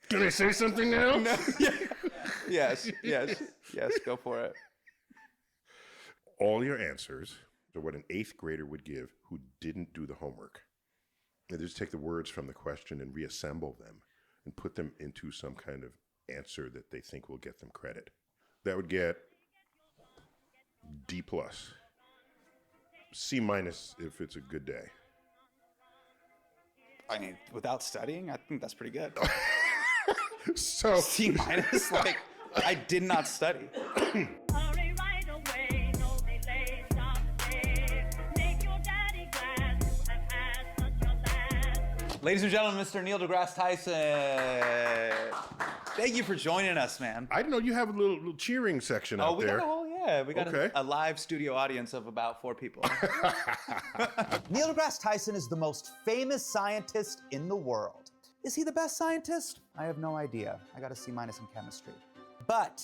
Can I say something now? No. Yes. Go for it. All your answers are what an 8th grader would give who didn't do the homework. They just take the words from the question and reassemble them and put them into some kind of answer that they think will get them credit. That would get D+, C- if it's a good day. I mean, without studying, I think that's pretty good. So C-, like, I did not study. Hurry right away, no delay, stop today. Make your daddy glad you have had such a lad. Ladies and gentlemen, Mr. Neil deGrasse Tyson. Thank you for joining us, man. I didn't know you have a little cheering section out We there. got Okay. a live studio audience of about 4 people. Neil deGrasse Tyson is the most famous scientist in the world. Is he the best scientist? I have no idea. I got a C- in chemistry. But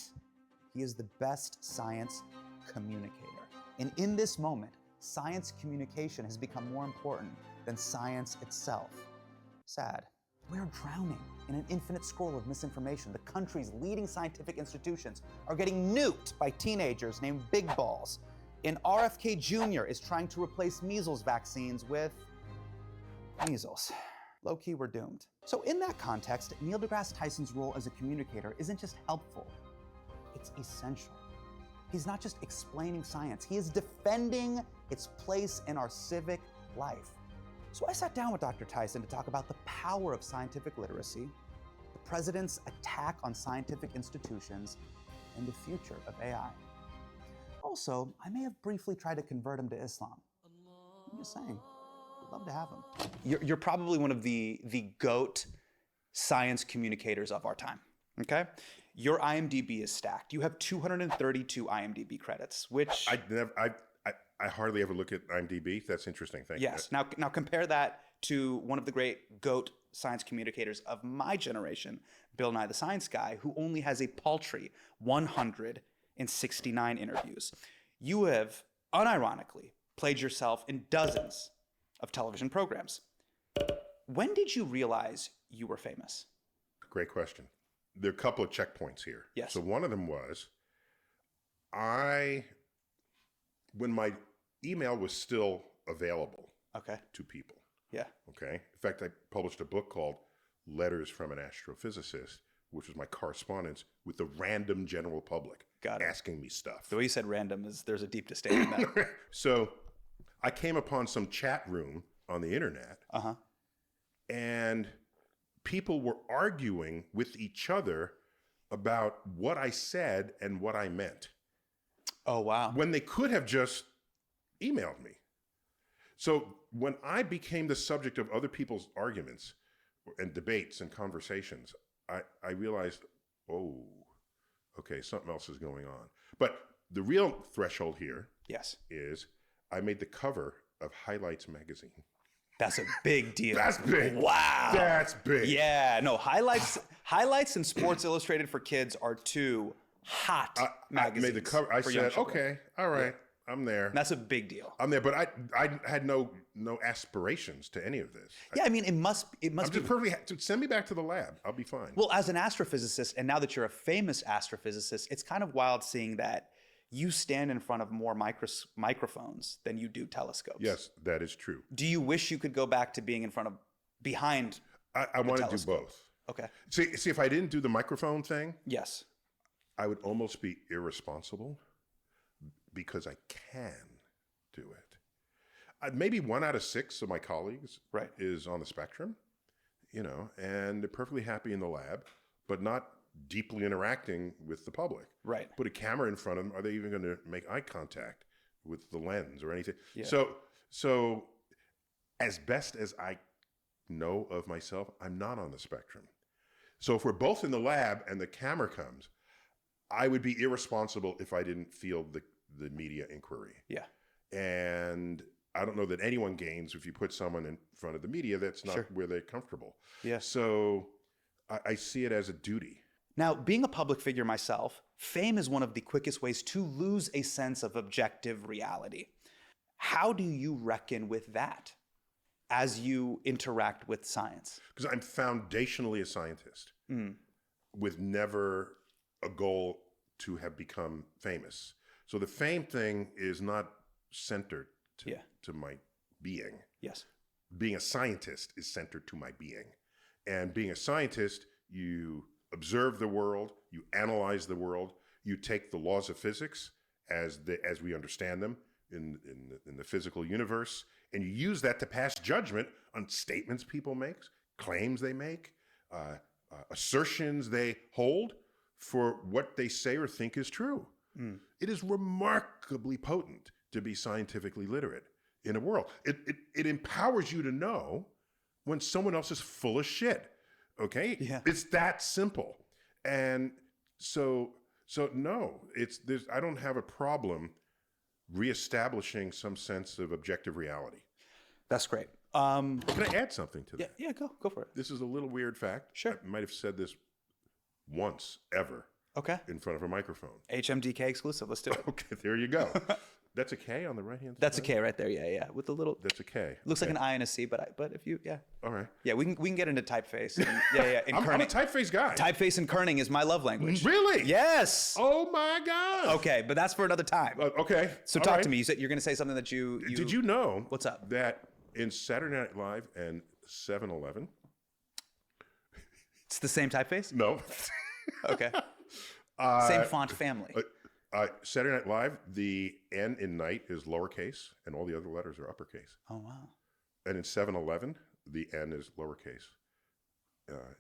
he is the best science communicator. And in this moment, science communication has become more important than science itself. Sad. We're drowning in an infinite scroll of misinformation. The country's leading scientific institutions are getting nuked by teenagers named big balls. And RFK Jr. is trying to replace measles vaccines with measles. Low-key, we're doomed. So in that context, Neil deGrasse Tyson's role as a communicator isn't just helpful, it's essential. He's not just explaining science, he is defending its place in our civic life. So I sat down with Dr. Tyson to talk about the power of scientific literacy, the president's attack on scientific institutions, and the future of AI. Also, I may have briefly tried to convert him to Islam. I'm just saying, I'd love to have him. You're probably one of the GOAT science communicators of our time, okay? Your IMDb is stacked. You have 232 IMDb credits, which... I hardly ever look at IMDb. That's interesting. Thank Yes. you. Now compare that to one of the great GOAT science communicators of my generation, Bill Nye the Science Guy, who only has a paltry 169 interviews. You have unironically played yourself in dozens of television programs. When did you realize you were famous? Great question. There are a couple of checkpoints here. Yes. So one of them was when my email was still available Okay. to people. Yeah. Okay. In fact, I published a book called Letters from an Astrophysicist, which was my correspondence with the random general public. Got it. Asking me stuff. The way you said random is there's a deep disdain in that. So I came upon some chat room on the internet. Uh-huh. And people were arguing with each other about what I said and what I meant, Oh, wow. when they could have just emailed me. So when I became the subject of other people's arguments and debates and conversations, I realized, oh, okay, something else is going on. But the real threshold here Yes. is I made the cover of Highlights magazine. That's a big deal. That's big. Wow. That's big. Yeah, no, highlights and Sports Illustrated for Kids are two hot I magazines. made the cover. I for young said, children. okay, all right, I'm there. That's a big deal. I'm there, but I had no aspirations to any of this. Yeah, I mean, it must I'm be. just perfectly. Send me back to the lab. I'll be fine. Well, as an astrophysicist, and now that you're a famous astrophysicist, it's kind of wild seeing that you stand in front of more microphones than you do telescopes. Yes, that is true. Do you wish you could go back to being behind? I want to do telescope. both. Okay. See, if I didn't do the microphone thing, Yes. I would almost be irresponsible because I can do it. Maybe 1 out of 6 of my colleagues Right. is on the spectrum, and they're perfectly happy in the lab, but not deeply interacting with the public. Right. Put a camera in front of them. Are they even going to make eye contact with the lens or anything? Yeah. So as best as I know of myself, I'm not on the spectrum. So if we're both in the lab and the camera comes, I would be irresponsible if I didn't feel the media inquiry. Yeah. And I don't know that anyone gains if you put someone in front of the media that's not Sure. where they're comfortable. Yeah. So I see it as a duty. Now, being a public figure myself, fame is one of the quickest ways to lose a sense of objective reality. How do you reckon with that as you interact with science? Because I'm foundationally a scientist. with never a goal to have become famous. So the fame thing is not centered to my being. Yes. Being a scientist is centered to my being. And being a scientist, you observe the world, you analyze the world, you take the laws of physics as we understand them in the physical universe, and you use that to pass judgment on statements people make, claims they make, assertions they hold for what they say or think is true. It is remarkably potent to be scientifically literate in a world. It empowers you to know when someone else is full of shit. Okay? Yeah. It's that simple. And so no, I don't have a problem reestablishing some sense of objective reality. That's great. Can I add something to that? Yeah, go for it. This is a little weird fact. Sure. I might have said this once ever Okay. in front of a microphone. HMDK exclusive. Let's do it. Okay, there you go. That's a K on the right hand side? That's a K right there. Yeah. With the little. That's a K. Looks like an I and a C, but if you All right. yeah, we can get into typeface. And, yeah. And I'm a kerning. typeface guy. Typeface and kerning is my love language. Really? Yes. Oh my God. Okay, but that's for another time. Okay. So all talk right. to me. You said you're going to say something that you. Did you know What's up? that in Saturday Night Live and 7-Eleven? It's the same typeface. No. Okay. Same font family. Saturday Night Live, the N in night is lowercase, and all the other letters are uppercase. Oh wow. And in 7-Eleven, the N is lowercase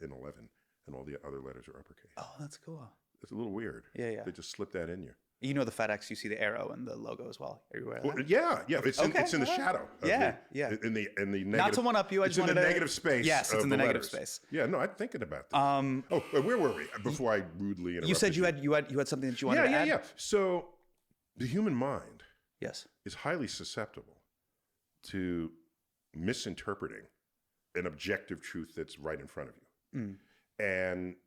in 11, and all the other letters are uppercase. Oh, that's cool. It's a little weird. Yeah. They just slip that in you. You know the FedEx, you see the arrow and the logo as well. Are you aware of that? Well, yeah. It's in the shadow. of Yeah, the- yeah. In the negative. Not to one up you, I It's just in the wanted to- negative space. Yes, it's of in the negative letters. space. Yeah, no, I'm thinking about that. Where were we? Before I rudely interrupted You said you had something that you wanted to add? Yeah. So the human mind Yes. is highly susceptible to misinterpreting an objective truth that's right in front of you. And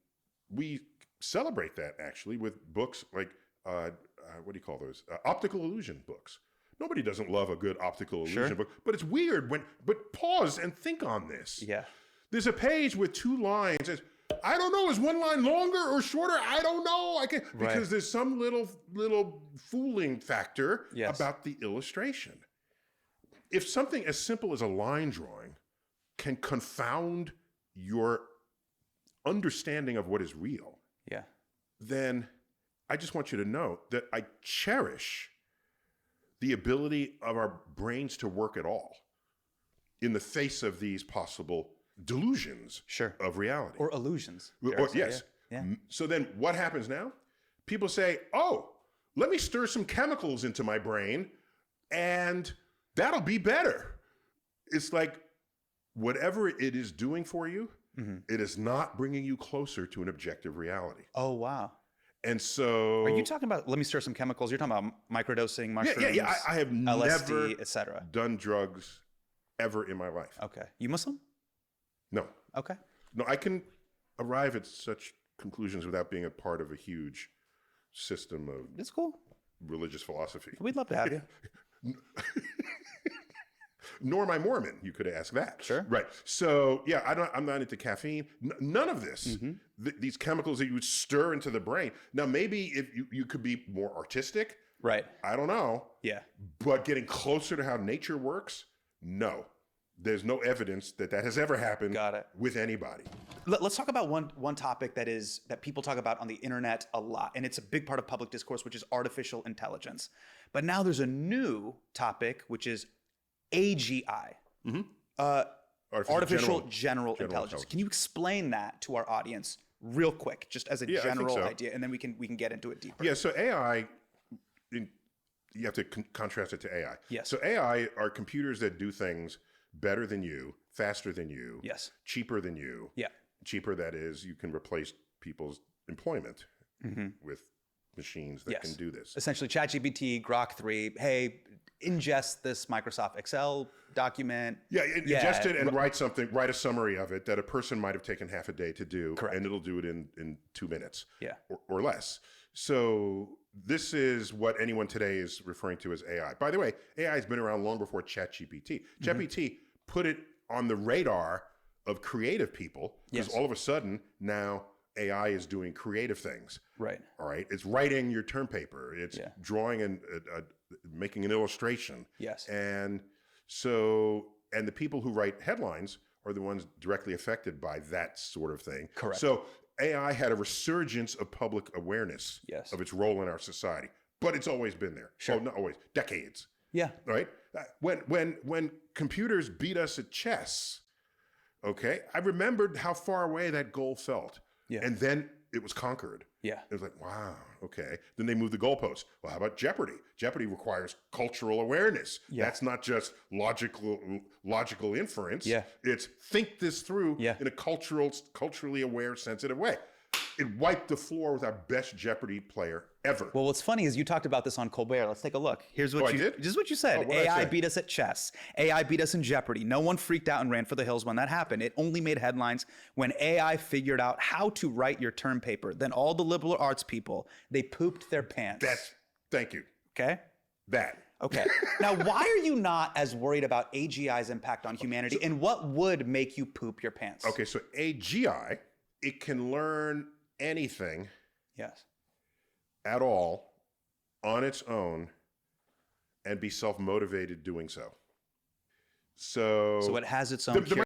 we celebrate that actually with books like, what do you call those? Optical illusion books. Nobody doesn't love a good optical illusion book, but it's weird but pause and think on this. Yeah. There's a page with 2 lines. I don't know, is one line longer or shorter? I don't know. Because there's some little fooling factor about the illustration. If something as simple as a line drawing can confound your understanding of what is real, Yeah. then I just want you to know that I cherish the ability of our brains to work at all in the face of these possible delusions of reality. Or illusions. Yes. Yeah. So then what happens now? People say, oh, let me stir some chemicals into my brain and that'll be better. It's like whatever it is doing for you, it is not bringing you closer to an objective reality. Oh, wow. And so... Are you talking about, let me stir some chemicals? You're talking about microdosing, mushrooms, Yeah. I have LSD, never etc. done drugs ever in my life. Okay. You Muslim? No. Okay. No, I can arrive at such conclusions without being a part of a huge system of That's cool. religious philosophy. We'd love to have you. Nor am I Mormon. You could ask that. Sure. Right. So yeah, I'm not into caffeine. None of this. These chemicals that you would stir into the brain. Now maybe if you could be more artistic. Right. I don't know. Yeah. But getting closer to how nature works, no. There's no evidence that has ever happened. Got it. With anybody. Let's talk about one topic that people talk about on the internet a lot, and it's a big part of public discourse, which is artificial intelligence. But now there's a new topic, which is AGI, artificial general intelligence. Can you explain that to our audience real quick, just as a general idea, and then we can get into it deeper? Yeah. So AI, you have to contrast it to AI. Yes. So AI are computers that do things better than you, faster than you, Yes. cheaper than you. Yeah. Cheaper, that is, you can replace people's employment with machines that can do this. Essentially, ChatGPT, Grok 3, hey, ingest this Microsoft Excel document. Yeah, ingest it and write a summary of it that a person might have taken half a day to do. Correct. And it'll do it in 2 minutes. Yeah. Or less. So this is what anyone today is referring to as AI. By the way, AI has been around long before ChatGPT. ChatGPT put it on the radar of creative people, because Yes. all of a sudden now AI is doing creative things. Right. All right, it's writing your term paper, it's Yeah. drawing and making an illustration. Yes. And the people who write headlines are the ones directly affected by that sort of thing. Correct. So AI had a resurgence of public awareness Yes. of its role in our society, but it's always been there. Sure. Oh, not always, decades. Yeah. Right? When computers beat us at chess, okay, I remembered how far away that goal felt. Yeah. And then it was conquered. Yeah. It was like, wow, okay. Then they moved the goalposts. Well, how about Jeopardy? Jeopardy requires cultural awareness. Yeah. That's not just logical inference. Yeah. It's think this through Yeah. in a culturally aware, sensitive way. It wiped the floor with our best Jeopardy player ever. Well, what's funny is you talked about this on Colbert. Let's take a look. Here's what Oh, I you did? This is what you said. Oh, what'd I AI say? beat us at chess. AI beat us in Jeopardy. No one freaked out and ran for the hills when that happened. It only made headlines when AI figured out how to write your term paper. Then all the liberal arts people, they pooped their pants. Thank you. Okay? That. Okay. Now, why are you not as worried about AGI's impact on humanity, and what would make you poop your pants? Okay, so AGI, it can learn anything Yes. at all on its own and be self-motivated doing so. So So it has its own there